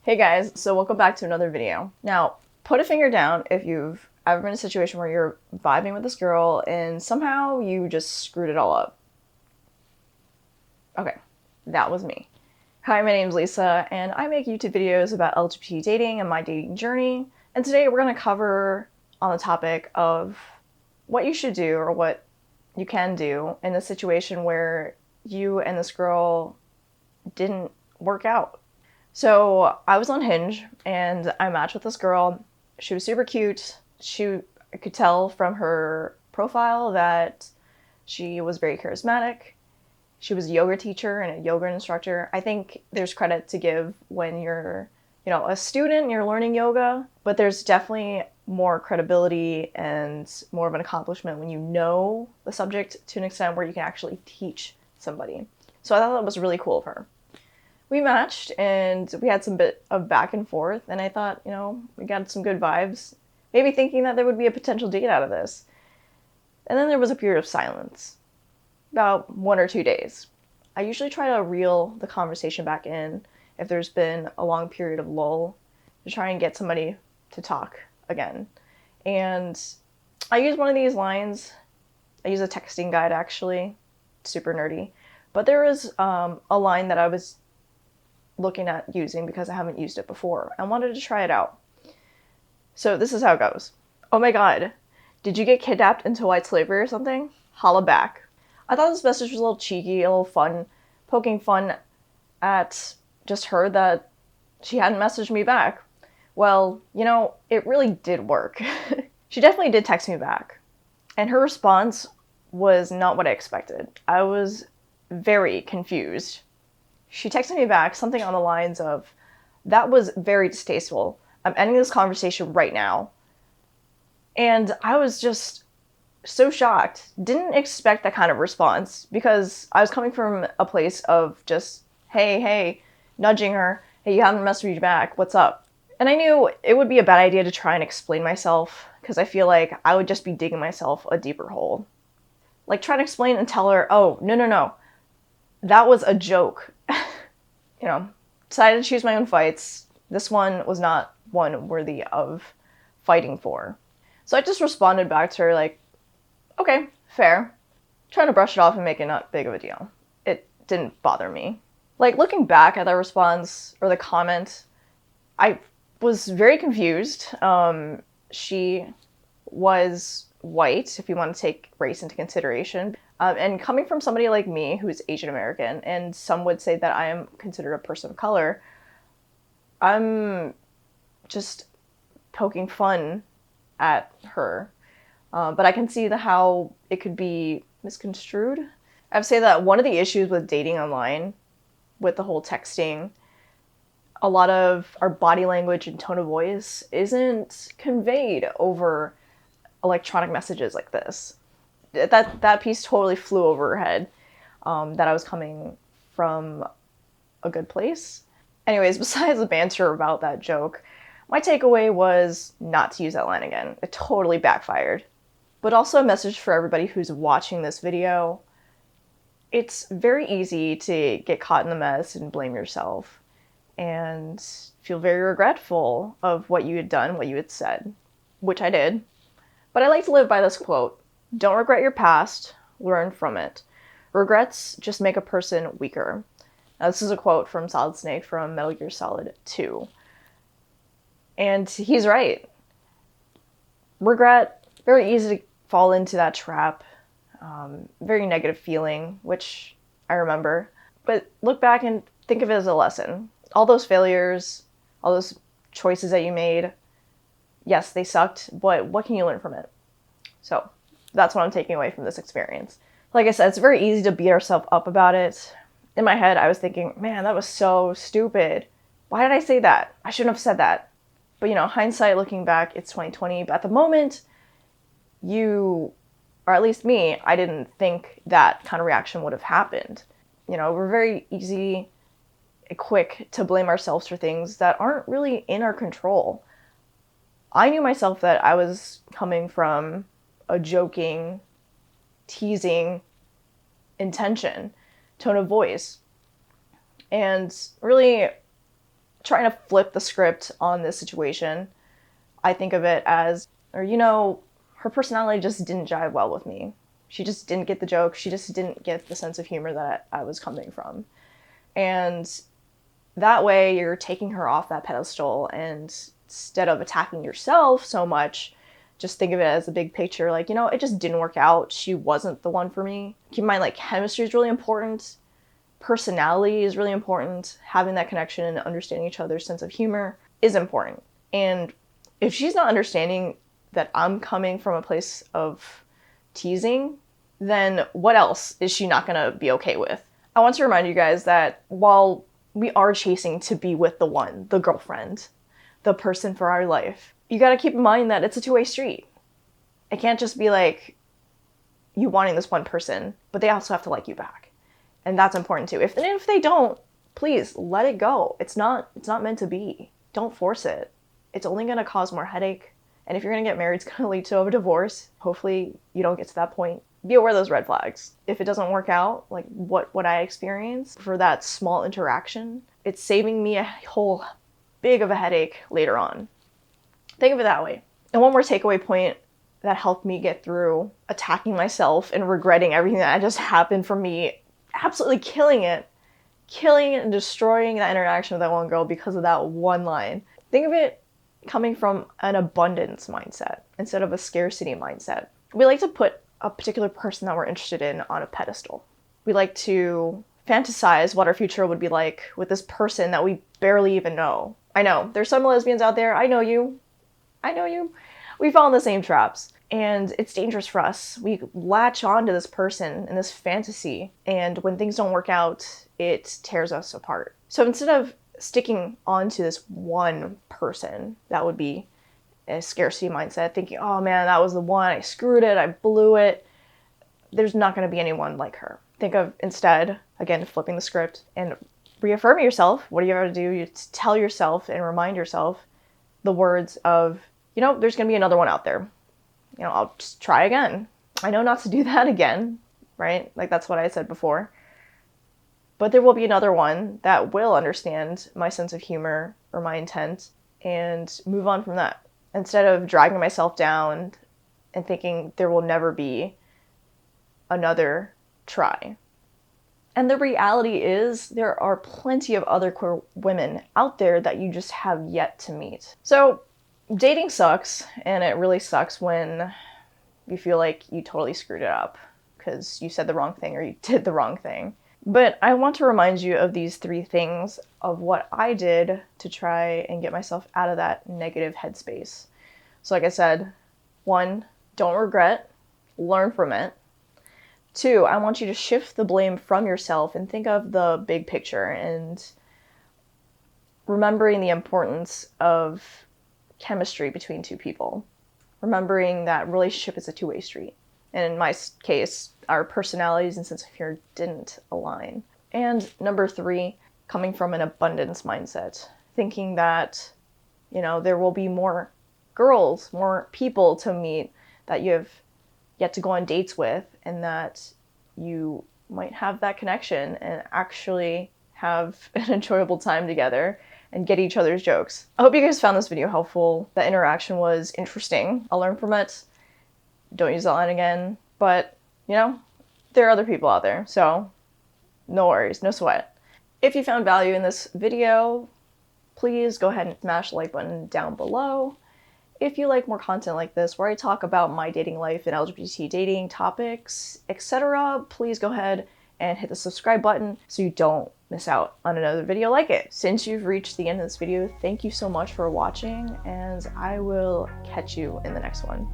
Hey guys, so welcome back to another video. Now, put a finger down if you've ever been in a situation where you're vibing with this girl and somehow you just screwed it all up. Okay, that was me. Hi, my name's Lisa, and I make YouTube videos about LGBT dating and my dating journey. And today we're going to cover on the topic of what you should do or what you can do in a situation where you and this girl didn't work out. So I was on Hinge and I matched with this girl. She was super cute. I could tell from her profile that she was very charismatic. She was a yoga teacher and a yoga instructor. I think there's credit to give when you're, a student and you're learning yoga, but there's definitely more credibility and more of an accomplishment when you know the subject to an extent where you can actually teach somebody. So I thought that was really cool of her. We matched and we had some bit of back and forth, and I thought, we got some good vibes, maybe thinking that there would be a potential date out of this. And then there was a period of silence, about 1 or 2 days. I usually try to reel the conversation back in if there's been a long period of lull to try and get somebody to talk again. And I use one of these lines. I use a texting guide, actually, super nerdy. But there was a line that I was looking at using because I haven't used it before. I wanted to try it out. So this is how it goes. Oh my god, did you get kidnapped into white slavery or something? Holla back. I thought this message was a little cheeky, a little fun, poking fun at just her that she hadn't messaged me back. Well, it really did work. She definitely did text me back. And her response was not what I expected. I was very confused. She texted me back something on the lines of, "That was very distasteful. I'm ending this conversation right now." And I was just so shocked. Didn't expect that kind of response because I was coming from a place of just, hey, nudging her. Hey, you haven't messaged me back. What's up? And I knew it would be a bad idea to try and explain myself because I feel like I would just be digging myself a deeper hole. Like, try to explain and tell her, oh, no. That was a joke. Decided to choose my own fights. This one was not one worthy of fighting for. So I just responded back to her like, okay, fair. Trying to brush it off and make it not big of a deal. It didn't bother me. Like, looking back at that response or the comment, I was very confused. She was white, if you want to take race into consideration. And coming from somebody like me, who's Asian American, and some would say that I am considered a person of color, I'm just poking fun at her. But I can see how it could be misconstrued. I would say that one of the issues with dating online, with the whole texting, a lot of our body language and tone of voice isn't conveyed over electronic messages like this. That piece totally flew over her head, that I was coming from a good place. Anyways, besides the banter about that joke, my takeaway was not to use that line again. It totally backfired. But also a message for everybody who's watching this video. It's very easy to get caught in the mess and blame yourself and feel very regretful of what you had done, what you had said, which I did. But I like to live by this quote. Don't regret your past, learn from it. Regrets just make a person weaker. Now, this is a quote from Solid Snake from Metal Gear Solid 2. And he's right. Regret, very easy to fall into that trap. Very negative feeling, which I remember. But look back and think of it as a lesson. All those failures, all those choices that you made, yes, they sucked, but what can you learn from it? So that's what I'm taking away from this experience. Like I said, it's very easy to beat ourselves up about it. In my head, I was thinking, man, that was so stupid. Why did I say that? I shouldn't have said that. But hindsight, looking back, it's 2020. But at the moment, or at least me, I didn't think that kind of reaction would have happened. We're very easy, quick to blame ourselves for things that aren't really in our control. I knew myself that I was coming from a joking, teasing intention, tone of voice. And really trying to flip the script on this situation, I think of it as, or her personality just didn't jive well with me. She just didn't get the joke. She just didn't get the sense of humor that I was coming from. And that way you're taking her off that pedestal, and instead of attacking yourself so much, just think of it as a big picture. Like, it just didn't work out. She wasn't the one for me. Keep in mind, like, chemistry is really important. Personality is really important. Having that connection and understanding each other's sense of humor is important. And if she's not understanding that I'm coming from a place of teasing, then what else is she not gonna be okay with? I want to remind you guys that while we are chasing to be with the one, the girlfriend, the person for our life, you gotta keep in mind that it's a two-way street. It can't just be like you wanting this one person, but they also have to like you back. And that's important too. If they don't, please let it go. It's not meant to be. Don't force it. It's only gonna cause more headache. And if you're gonna get married, it's gonna lead to a divorce. Hopefully you don't get to that point. Be aware of those red flags. If it doesn't work out, like what I experienced for that small interaction, it's saving me a whole big of a headache later on. Think of it that way. And one more takeaway point that helped me get through attacking myself and regretting everything that just happened from me absolutely killing it and destroying that interaction with that one girl because of that one line. Think of it coming from an abundance mindset instead of a scarcity mindset. We like to put a particular person that we're interested in on a pedestal. We like to fantasize what our future would be like with this person that we barely even know. I know, there's some lesbians out there. I know you. We fall in the same traps. And it's dangerous for us. We latch on to this person and this fantasy, and when things don't work out, it tears us apart. So instead of sticking on to this one person, that would be a scarcity mindset, thinking, oh man, that was the one, I screwed it, I blew it. There's not going to be anyone like her. Think of instead, again, flipping the script and reaffirming yourself. What do you have to do? You tell yourself and remind yourself the words of, there's going to be another one out there. I'll just try again. I know not to do that again, right? Like, that's what I said before. But there will be another one that will understand my sense of humor or my intent and move on from that. Instead of dragging myself down and thinking there will never be another try. And the reality is there are plenty of other queer women out there that you just have yet to meet. So dating sucks, and it really sucks when you feel like you totally screwed it up because you said the wrong thing or you did the wrong thing. But I want to remind you of these 3 things of what I did to try and get myself out of that negative headspace. So like I said, 1, don't regret, learn from it. 2, I want you to shift the blame from yourself and think of the big picture and remembering the importance of chemistry between 2 people. Remembering that relationship is a two-way street. And in my case, our personalities and sense of humor didn't align. And number 3, coming from an abundance mindset. Thinking that, there will be more girls, more people to meet that you have yet to go on dates with, and that you might have that connection and actually have an enjoyable time together and get each other's jokes. I hope you guys found this video helpful. The interaction was interesting. I'll learn from it. Don't use that line again. But, there are other people out there, so no worries, no sweat. If you found value in this video, please go ahead and smash the like button down below. If you like more content like this, where I talk about my dating life and LGBT dating topics, etc., please go ahead and hit the subscribe button so you don't miss out on another video like it. Since you've reached the end of this video, thank you so much for watching, and I will catch you in the next one.